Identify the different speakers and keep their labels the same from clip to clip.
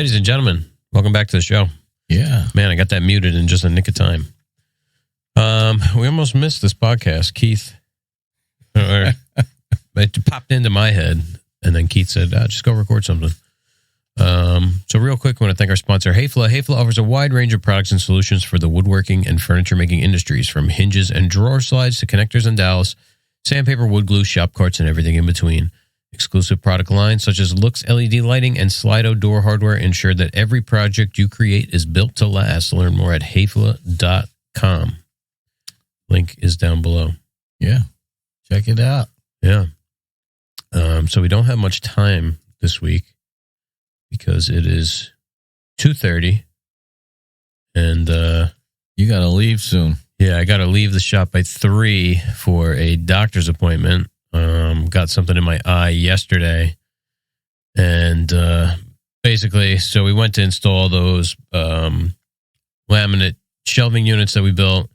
Speaker 1: Ladies and gentlemen, welcome back to the show.
Speaker 2: Yeah.
Speaker 1: Man, I got that muted in just a nick of time. We almost missed this podcast. Keith, it popped into my head, and then Keith said, just go record something. So real quick, I want to thank our sponsor, Hayfla. Hayfla offers a wide range of products and solutions for the woodworking and furniture-making industries, from hinges and drawer slides to connectors and dowels, sandpaper, wood glue, shop carts, and everything in between. Exclusive product lines such as Lux LED lighting and Slido door hardware ensure that every project you create is built to last. Learn more at hayfla.com. Link is down below.
Speaker 2: Yeah. Check it out.
Speaker 1: Yeah. So we don't have much time this week because it is 2:30 and
Speaker 2: you got to leave soon.
Speaker 1: Yeah, I got to leave the shop by 3 for a doctor's appointment. Got something in my eye yesterday. And basically, so we went to install those laminate shelving units that we built.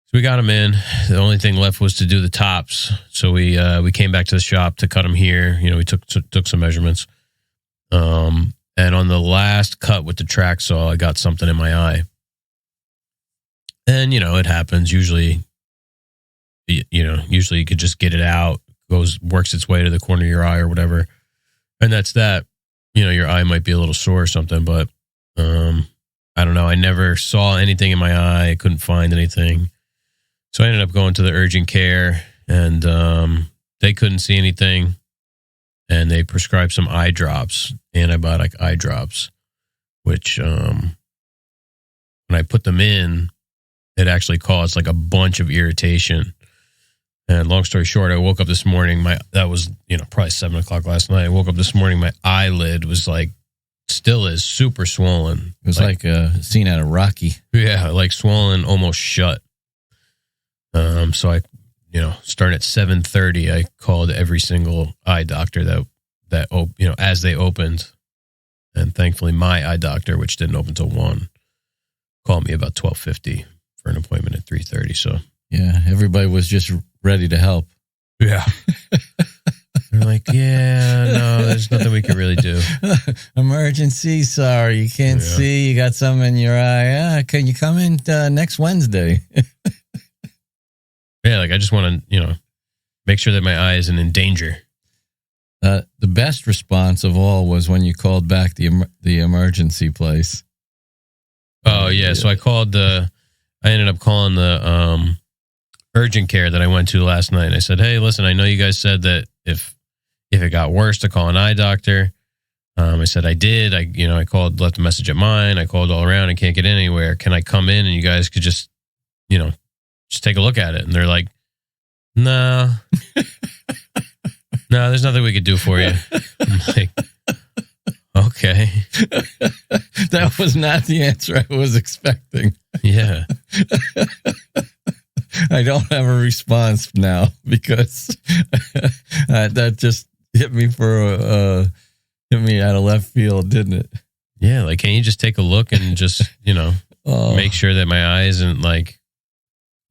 Speaker 1: So we got them in. The only thing left was to do the tops. So we came back to the shop to cut them here. You know, we took some measurements. And on the last cut with the track saw, I got something in my eye. And, you know, it happens. Usually you could just get it out, works its way to the corner of your eye or whatever. And that's that. You know, your eye might be a little sore or something, but I don't know. I never saw anything in my eye. I couldn't find anything. So I ended up going to the urgent care, and they couldn't see anything. And they prescribed some eye drops, antibiotic eye drops, which when I put them in, it actually caused like a bunch of irritation. And long story short, I woke up this morning. That was probably 7:00 last night. I woke up this morning. My eyelid was still is super swollen.
Speaker 2: It was like a scene out of Rocky.
Speaker 1: Yeah, like swollen, almost shut. So I, starting at 7:30, I called every single eye doctor that as they opened, and thankfully my eye doctor, which didn't open till 1, called me about 12:50 for an appointment at 3:30. So
Speaker 2: yeah, everybody was just ready to help.
Speaker 1: Yeah. They're like, yeah, no, there's nothing we can really do.
Speaker 2: Emergency, sorry, you can't see. You got something in your eye. Can you come in next Wednesday?
Speaker 1: Yeah, I just want to, make sure that my eye isn't in danger.
Speaker 2: The best response of all was when you called back the emergency place.
Speaker 1: Oh, yeah. So I ended up calling the urgent care that I went to last night. And I said, hey, listen, I know you guys said that if it got worse to call an eye doctor. I said, I did. I called, left a message at mine. I called all around and can't get anywhere. Can I come in and you guys could just take a look at it? And they're like, no, there's nothing we could do for you. I'm like, okay.
Speaker 2: That was not the answer I was expecting.
Speaker 1: Yeah.
Speaker 2: I don't have a response now because that just hit me out of left field, didn't it?
Speaker 1: Yeah. Like, can you just take a look and just, make sure that my eye isn't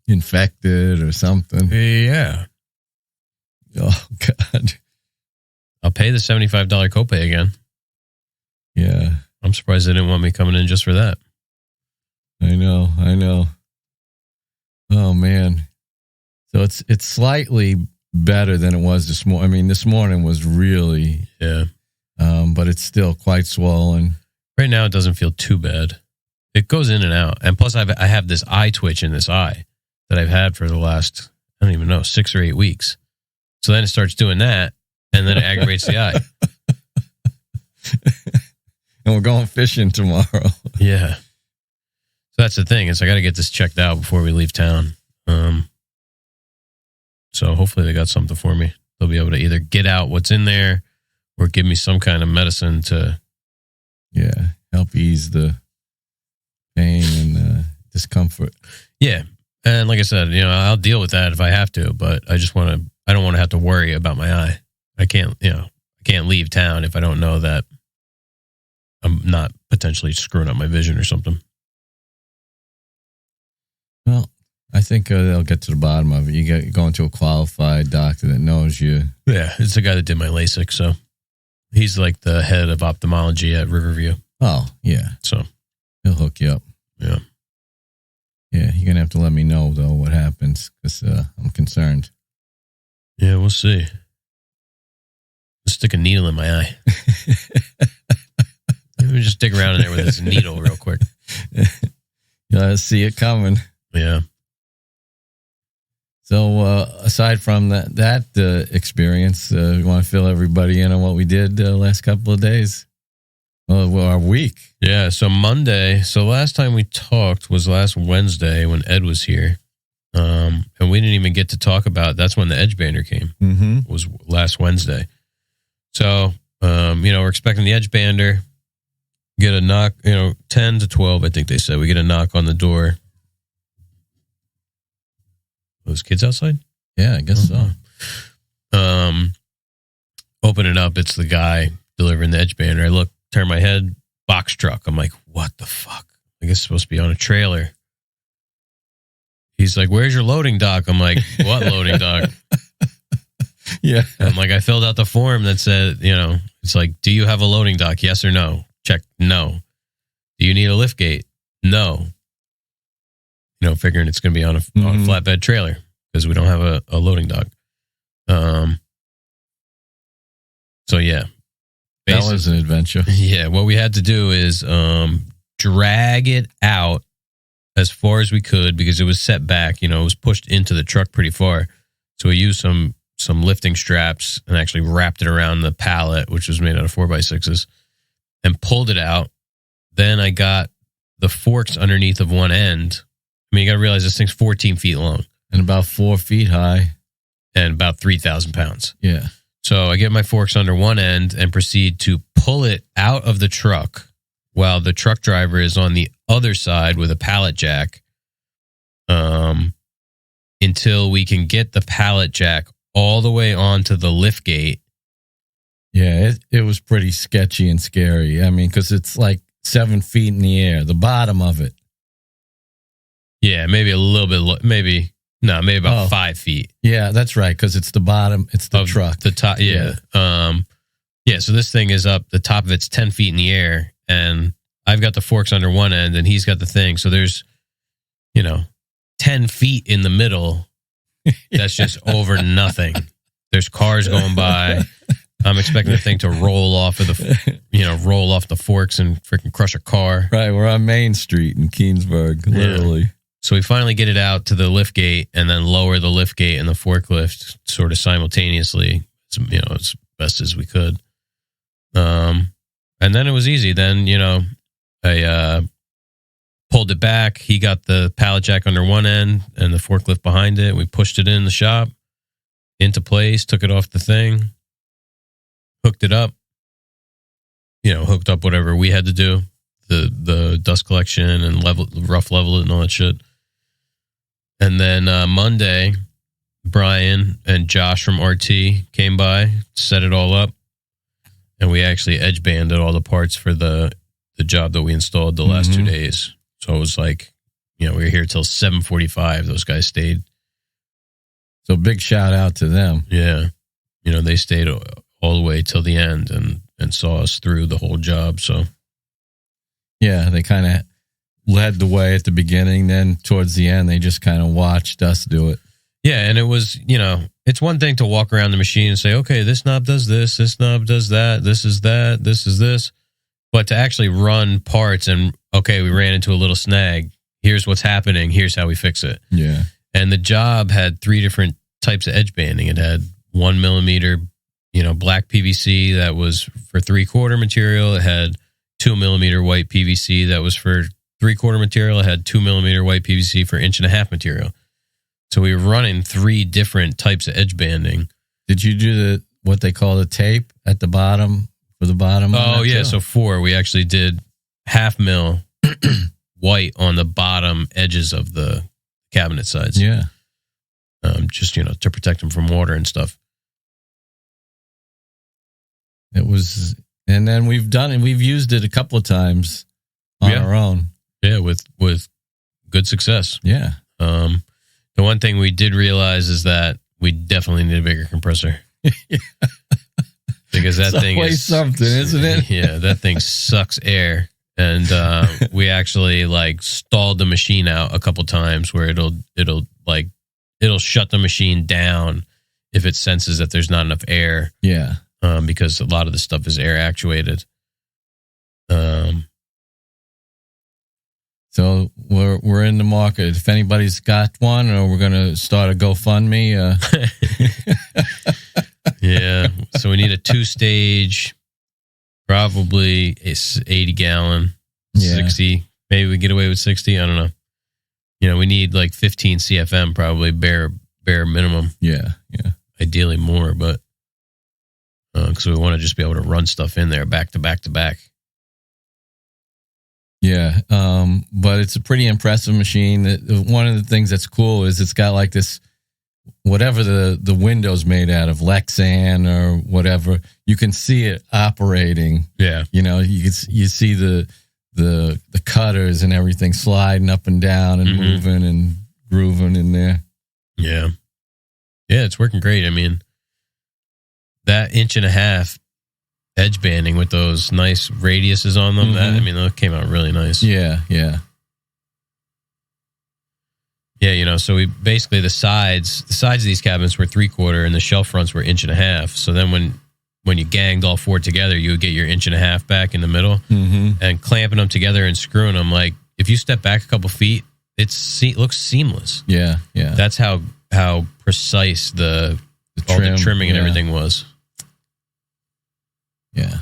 Speaker 2: infected or something?
Speaker 1: Yeah.
Speaker 2: Oh, God.
Speaker 1: I'll pay the $75 copay again.
Speaker 2: Yeah.
Speaker 1: I'm surprised they didn't want me coming in just for that.
Speaker 2: I know. Oh, man. So it's slightly better than it was this morning. I mean, this morning was really...
Speaker 1: Yeah.
Speaker 2: But it's still quite swollen.
Speaker 1: Right now, it doesn't feel too bad. It goes in and out. And plus, I have this eye twitch in this eye that I've had for the last, 6 or 8 weeks. So then it starts doing that, and then it aggravates the eye.
Speaker 2: And we're going fishing tomorrow.
Speaker 1: Yeah. So that's the thing. I got to get this checked out before we leave town. So hopefully they got something for me. They'll be able to either get out what's in there or give me some kind of medicine to...
Speaker 2: Yeah, help ease the pain and discomfort.
Speaker 1: Yeah. And like I said, I'll deal with that if I have to, but I don't want to have to worry about my eye. I can't leave town if I don't know that I'm not potentially screwing up my vision or something.
Speaker 2: Well, I think they'll get to the bottom of it. You're going to a qualified doctor that knows you.
Speaker 1: Yeah, it's the guy that did my LASIK, so. He's like the head of ophthalmology at Riverview.
Speaker 2: Oh, yeah.
Speaker 1: So
Speaker 2: he'll hook you up.
Speaker 1: Yeah.
Speaker 2: Yeah, you're going to have to let me know, though, what happens, because I'm concerned.
Speaker 1: Yeah, we'll see. Let's stick a needle in my eye. Let me just dig around in there with this needle real quick.
Speaker 2: You see it coming.
Speaker 1: Yeah.
Speaker 2: So aside from that experience, we want to fill everybody in on what we did the last couple of days. Well, our week.
Speaker 1: Yeah, so Monday. So last time we talked was last Wednesday when Ed was here. And we didn't even get to talk about, that's when the edge bander came.
Speaker 2: Mm-hmm.
Speaker 1: Was last Wednesday. So, we're expecting the edge bander, get a knock, 10 to 12, I think they said. We get a knock on the door. Those kids outside?
Speaker 2: Yeah, I guess so.
Speaker 1: Open it up. It's the guy delivering the edge bander. I look, turn my head, box truck. I'm like, what the fuck? I guess it's supposed to be on a trailer. He's like, where's your loading dock? I'm like, what loading dock?
Speaker 2: Yeah.
Speaker 1: I'm like, I filled out the form that said, it's like, do you have a loading dock? Yes or no? Check. No. Do you need a lift gate? No. Figuring it's going to be on a flatbed trailer because we don't have a loading dock. So yeah.
Speaker 2: That was an adventure.
Speaker 1: Yeah. What we had to do is drag it out as far as we could because it was set back. It was pushed into the truck pretty far. So we used some lifting straps and actually wrapped it around the pallet, which was made out of 4x6s, and pulled it out. Then I got the forks underneath of one end. I mean, you got to realize this thing's 14 feet long.
Speaker 2: And about 4 feet high.
Speaker 1: And about 3,000 pounds.
Speaker 2: Yeah.
Speaker 1: So I get my forks under one end and proceed to pull it out of the truck while the truck driver is on the other side with a pallet jack until we can get the pallet jack all the way onto the lift gate.
Speaker 2: Yeah, it was pretty sketchy and scary. I mean, because it's like 7 feet in the air, the bottom of it.
Speaker 1: Yeah, maybe a little bit, maybe about 5 feet.
Speaker 2: Yeah, that's right, because it's the bottom, it's the truck.
Speaker 1: The top, yeah. So this thing is up, the top of it's 10 feet in the air, and I've got the forks under one end, and he's got the thing. So there's, 10 feet in the middle. That's just over nothing. There's cars going by. I'm expecting the thing to roll off of roll off the forks and freaking crush a car.
Speaker 2: Right, we're on Main Street in Keensburg, literally.
Speaker 1: Yeah. So we finally get it out to the lift gate and then lower the lift gate and the forklift sort of simultaneously, as best as we could. And then it was easy. Then, I pulled it back. He got the pallet jack under one end and the forklift behind it. We pushed it in the shop into place, took it off the thing, hooked it up, hooked up whatever we had to do, the dust collection and rough level it and all that shit. And then Monday, Brian and Josh from RT came by, set it all up, and we actually edge banded all the parts for the job that we installed the last 2 days. So it was like, we were here till 7:45. Those guys stayed.
Speaker 2: So big shout out to them.
Speaker 1: Yeah. They stayed all the way till the end and saw us through the whole job. So
Speaker 2: yeah, they kind of led the way at the beginning. Then towards the end, they just kind of watched us do it.
Speaker 1: Yeah, and it was, it's one thing to walk around the machine and say, okay, this knob does this knob does that, this is that, this is this. But to actually run parts and, okay, we ran into a little snag. Here's what's happening. Here's how we fix it.
Speaker 2: Yeah.
Speaker 1: And the job had 3 different types of edge banding. It had 1 millimeter, black PVC that was for 3/4 material. It had 2 millimeter white PVC that was for 3/4 material. It had 2 millimeter white PVC for 1.5 material. So we were running 3 different types of edge banding.
Speaker 2: Did you do what they call the tape at the bottom for the bottom?
Speaker 1: Oh yeah, so 4. We actually did 1/2 mil white on the bottom edges of the cabinet sides.
Speaker 2: Yeah,
Speaker 1: just to protect them from water and stuff.
Speaker 2: It was, and then we've used it a couple of times on our own.
Speaker 1: Yeah, with good success.
Speaker 2: Yeah.
Speaker 1: The one thing we did realize is that we definitely need a bigger compressor. The because that thing is
Speaker 2: something, isn't it?
Speaker 1: Yeah, that thing sucks air. And we actually like stalled the machine out a couple times where it'll shut the machine down if it senses that there's not enough air.
Speaker 2: Yeah.
Speaker 1: Because a lot of the stuff is air actuated.
Speaker 2: So we're in the market. If anybody's got one, or we're gonna start a GoFundMe.
Speaker 1: Yeah. So we need a 2-stage, probably it's 80 gallon, 60. Maybe we get away with 60. I don't know. You know, we need like 15 CFM, probably bare minimum.
Speaker 2: Yeah.
Speaker 1: Ideally more, but because we want to just be able to run stuff in there back to back to back.
Speaker 2: Yeah, but it's a pretty impressive machine. One of the things that's cool is it's got like this, whatever the window's made out of, Lexan or whatever, you can see it operating.
Speaker 1: Yeah.
Speaker 2: You know, you see the cutters and everything sliding up and down and moving and grooving in there.
Speaker 1: Yeah. Yeah, it's working great. I mean, that 1.5 inch edge banding with those nice radiuses on them, that came out really nice.
Speaker 2: Yeah.
Speaker 1: Yeah, you know, so we basically the sides of these cabinets were 3/4 and the shelf fronts were 1.5 inches. So then when you ganged all four together, you would get your 1.5 inches back in the middle, and clamping them together and screwing them. Like if you step back a couple feet, it looks seamless.
Speaker 2: Yeah.
Speaker 1: That's how precise all the trimming and everything was.
Speaker 2: Yeah.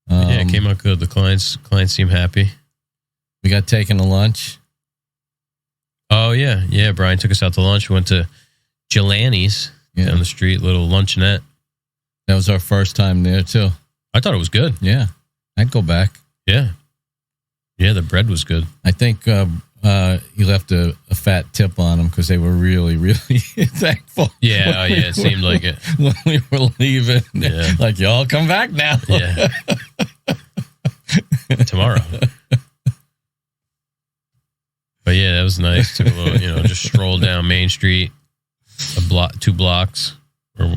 Speaker 1: Yeah, it came out good. The clients seem happy.
Speaker 2: We got taken to lunch.
Speaker 1: Oh, yeah. Yeah, Brian took us out to lunch. We went to Jelani's down the street, little luncheonette.
Speaker 2: That was our first time there, too.
Speaker 1: I thought it was good.
Speaker 2: Yeah. I'd go back.
Speaker 1: Yeah. Yeah, the bread was good.
Speaker 2: I think you left a fat tip on them because they were really, really thankful.
Speaker 1: Yeah, it seemed like it.
Speaker 2: When we were leaving. Yeah. Like, y'all come back now.
Speaker 1: Yeah. Tomorrow. But yeah, that was nice. Took a little, just stroll down Main Street, 2 blocks. Or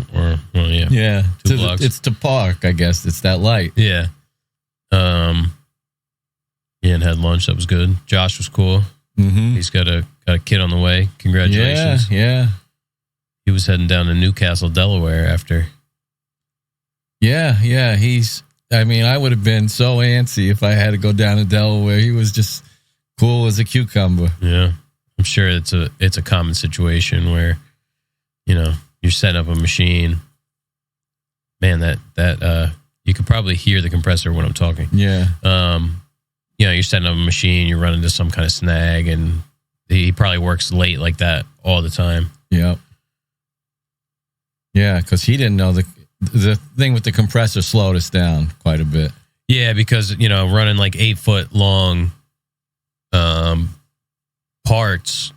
Speaker 1: 2 blocks.
Speaker 2: It's to park, I guess. It's that light.
Speaker 1: Yeah. Yeah, and had lunch. That was good. Josh was cool. He's got a kid on the way. Congratulations.
Speaker 2: Yeah.
Speaker 1: He was heading down to Newcastle, Delaware after.
Speaker 2: Yeah. I would have been so antsy if I had to go down to Delaware. He was just cool as a cucumber.
Speaker 1: Yeah. I'm sure it's a common situation where, you're setting up a machine. Man, that you could probably hear the compressor when I'm talking.
Speaker 2: Yeah.
Speaker 1: You're setting up a machine, you run into some kind of snag, and he probably works late like that all the time.
Speaker 2: Yep. Yeah, because he didn't know the thing with the compressor slowed us down quite a bit.
Speaker 1: Yeah, because, running like 8-foot long parts,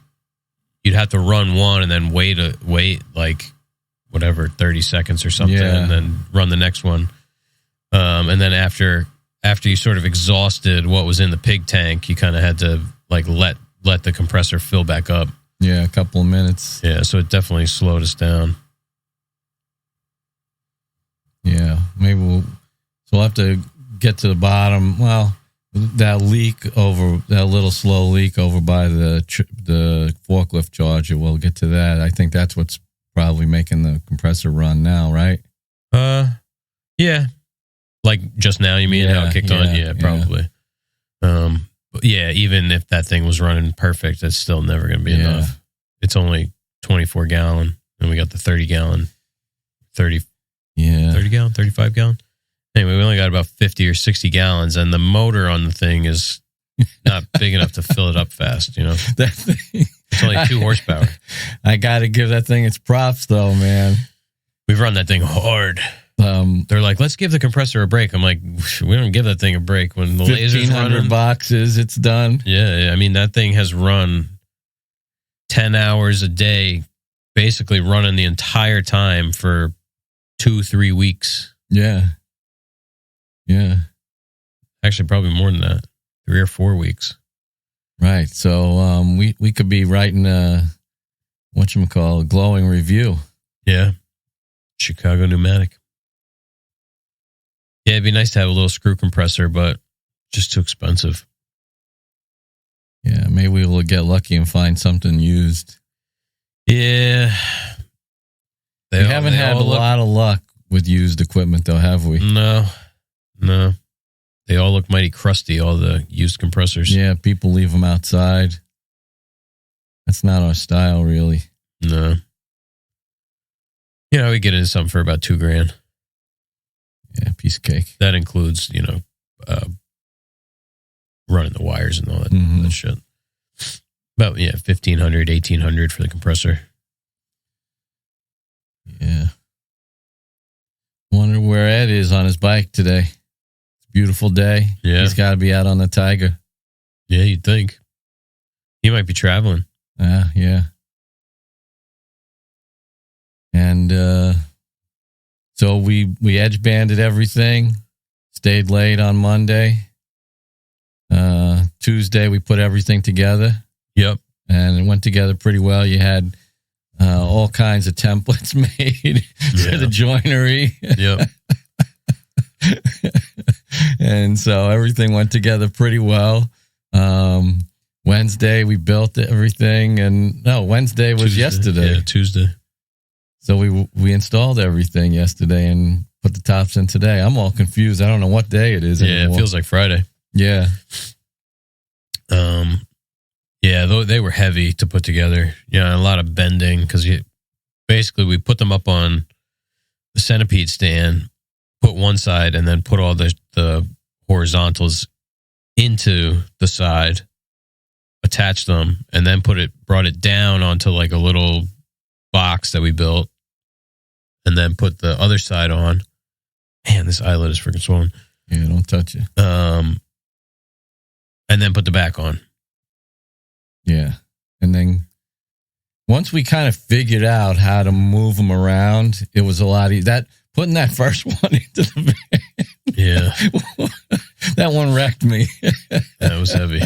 Speaker 1: you'd have to run one and then wait like whatever, 30 seconds or something, and then run the next one. And then after you sort of exhausted what was in the pig tank, you kind of had to like let the compressor fill back up.
Speaker 2: Yeah, a couple of minutes.
Speaker 1: Yeah, so it definitely slowed us down. Yeah,
Speaker 2: maybe we'll have to get to the bottom. Well, that little slow leak over by the forklift charger, we'll get to that. I think that's what's probably making the compressor run now, right?
Speaker 1: Yeah. Like just now, you mean how it kicked on? Yeah, probably. But yeah, even if that thing was running perfect, it's still never going to be enough. It's only 24 gallon, and we got the 30 gallon, 30 gallon, 35 gallon. Anyway, we only got about 50 or 60 gallons, and the motor on the thing is not big enough to fill it up fast.
Speaker 2: That thing,
Speaker 1: it's only 2 horsepower.
Speaker 2: I got to give that thing its props, though, man.
Speaker 1: We've run that thing hard. They're like, let's give the compressor a break. I'm like, we don't give that thing a break when the laser's running.
Speaker 2: 1,500 boxes, it's done.
Speaker 1: Yeah, I mean, that thing has run 10 hours a day, basically running the entire time for 2-3 weeks.
Speaker 2: Yeah.
Speaker 1: Actually, probably more than that, 3 or 4 weeks.
Speaker 2: Right. So we could be writing a glowing review.
Speaker 1: Yeah. Chicago Pneumatic. Yeah, it'd be nice to have a little screw compressor, but just too expensive.
Speaker 2: Yeah, maybe we'll get lucky and find something used.
Speaker 1: Yeah.
Speaker 2: We haven't had a lot of luck with used equipment, though, have we?
Speaker 1: No. They all look mighty crusty, all the used compressors.
Speaker 2: Yeah, people leave them outside. That's not our style, really.
Speaker 1: No. We get into something for about $2,000.
Speaker 2: Yeah, piece of cake.
Speaker 1: That includes, running the wires and all that shit. About, $1,500, $1,800 for the compressor.
Speaker 2: Yeah. Wonder where Ed is on his bike today. It's a beautiful day.
Speaker 1: Yeah.
Speaker 2: He's got to be out on the Tiger.
Speaker 1: Yeah, you'd think. He might be traveling.
Speaker 2: Yeah. And so we edge banded everything, stayed late on Monday. Tuesday, we put everything together.
Speaker 1: Yep.
Speaker 2: And it went together pretty well. You had all kinds of templates made for the joinery.
Speaker 1: Yep.
Speaker 2: And so everything went together pretty well. Wednesday, we built everything. And Wednesday was Tuesday. Yesterday.
Speaker 1: Yeah, Tuesday.
Speaker 2: So we installed everything yesterday and put the tops in today. I'm all confused. I don't know what day it is anymore.
Speaker 1: It feels like Friday.
Speaker 2: Yeah.
Speaker 1: They were heavy to put together. A lot of bending because basically we put them up on the centipede stand, put one side, and then put all the horizontals into the side, attached them, and then brought it down onto like a little box that we built, and then put the other side on. Man, this eyelid is freaking swollen.
Speaker 2: Yeah, don't touch it.
Speaker 1: And then put the back on.
Speaker 2: Yeah. And then once we kind of figured out how to move them around, it was a lot easier. Putting that first one into the van.
Speaker 1: Yeah.
Speaker 2: That one wrecked me.
Speaker 1: That was heavy.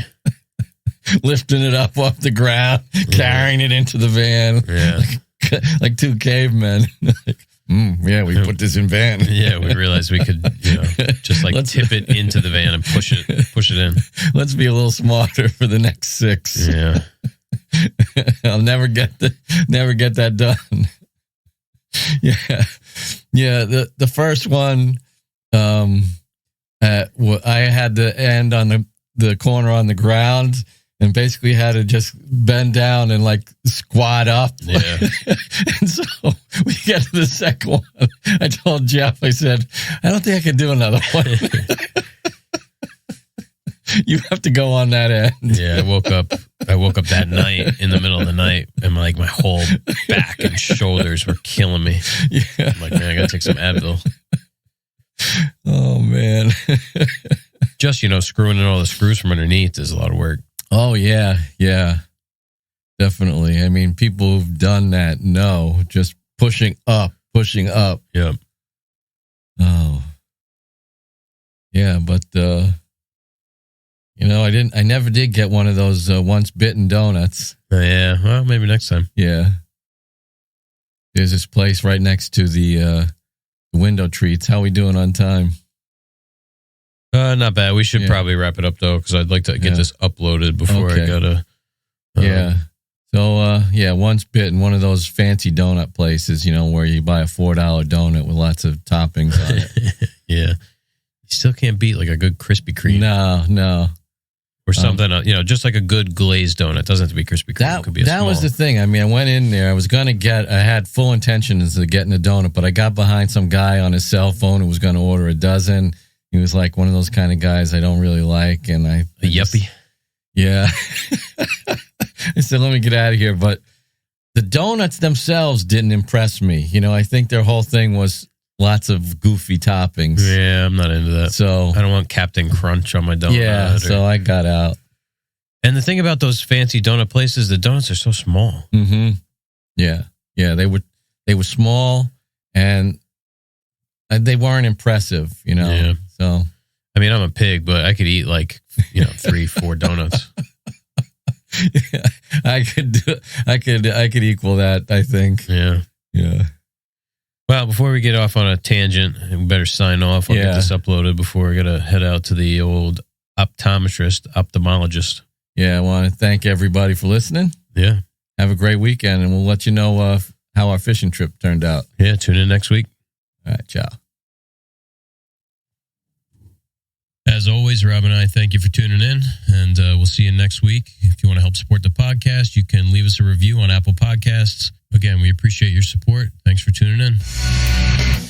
Speaker 2: Lifting it up off the ground, carrying it into the van.
Speaker 1: Yeah.
Speaker 2: Like two cavemen. We put this in van.
Speaker 1: Yeah, we realized we could, just tip it into the van and push it in.
Speaker 2: Let's be a little smarter for the next 6.
Speaker 1: Yeah.
Speaker 2: I'll never get that done. Yeah. Yeah, the first one I had to end on the corner on the ground. And basically had to just bend down and squat up.
Speaker 1: Yeah.
Speaker 2: And so we get to the second one. I told Jeff, I said, I don't think I can do another one. You have to go on that end.
Speaker 1: Yeah, I woke up that night in the middle of the night and my whole back and shoulders were killing me.
Speaker 2: Yeah.
Speaker 1: I'm like, man, I gotta take some Advil.
Speaker 2: Oh man.
Speaker 1: Just, screwing in all the screws from underneath is a lot of work.
Speaker 2: Oh, yeah, definitely. I mean, people who've done that know just pushing up.
Speaker 1: Yeah.
Speaker 2: Oh, yeah, but, I never did get one of those once bitten donuts.
Speaker 1: Yeah, well, maybe next time.
Speaker 2: Yeah. There's this place right next to the window treats. How we doing on time?
Speaker 1: Not bad. We should probably wrap it up though, because I'd like to get this uploaded before I gotta.
Speaker 2: Yeah. So once bitten, one of those fancy donut places, where you buy a $4 donut with lots of toppings on it.
Speaker 1: Yeah. You still can't beat a good Krispy Kreme.
Speaker 2: No.
Speaker 1: Or something, just like a good glazed donut. It doesn't have to be Krispy Kreme. It could be
Speaker 2: that was the thing. I mean, I went in there. I had full intentions of getting a donut, but I got behind some guy on his cell phone who was going to order a dozen. He was like one of those kind of guys I don't really like. And a
Speaker 1: yuppie.
Speaker 2: Yeah. I said, let me get out of here. But the donuts themselves didn't impress me. I think their whole thing was lots of goofy toppings.
Speaker 1: Yeah, I'm not into that.
Speaker 2: So
Speaker 1: I don't want Captain Crunch on my donut.
Speaker 2: Yeah, so I got out.
Speaker 1: And the thing about those fancy donut places, the donuts are so small.
Speaker 2: Mm-hmm. Yeah. Yeah, they were small and they weren't impressive,
Speaker 1: Yeah.
Speaker 2: So
Speaker 1: I mean, I'm a pig, but I could eat 3-4 donuts.
Speaker 2: Yeah, I could equal that, I think.
Speaker 1: Yeah.
Speaker 2: Yeah.
Speaker 1: Well, before we get off on a tangent, we better sign off. I'll get this uploaded before we got to head out to the old ophthalmologist.
Speaker 2: Yeah, I want to thank everybody for listening.
Speaker 1: Yeah.
Speaker 2: Have a great weekend, and we'll let you know how our fishing trip turned out.
Speaker 1: Yeah, tune in next week.
Speaker 2: All right, ciao.
Speaker 1: As always, Rob and I thank you for tuning in, and we'll see you next week. If you want to help support the podcast, you can leave us a review on Apple Podcasts. Again, we appreciate your support. Thanks for tuning in.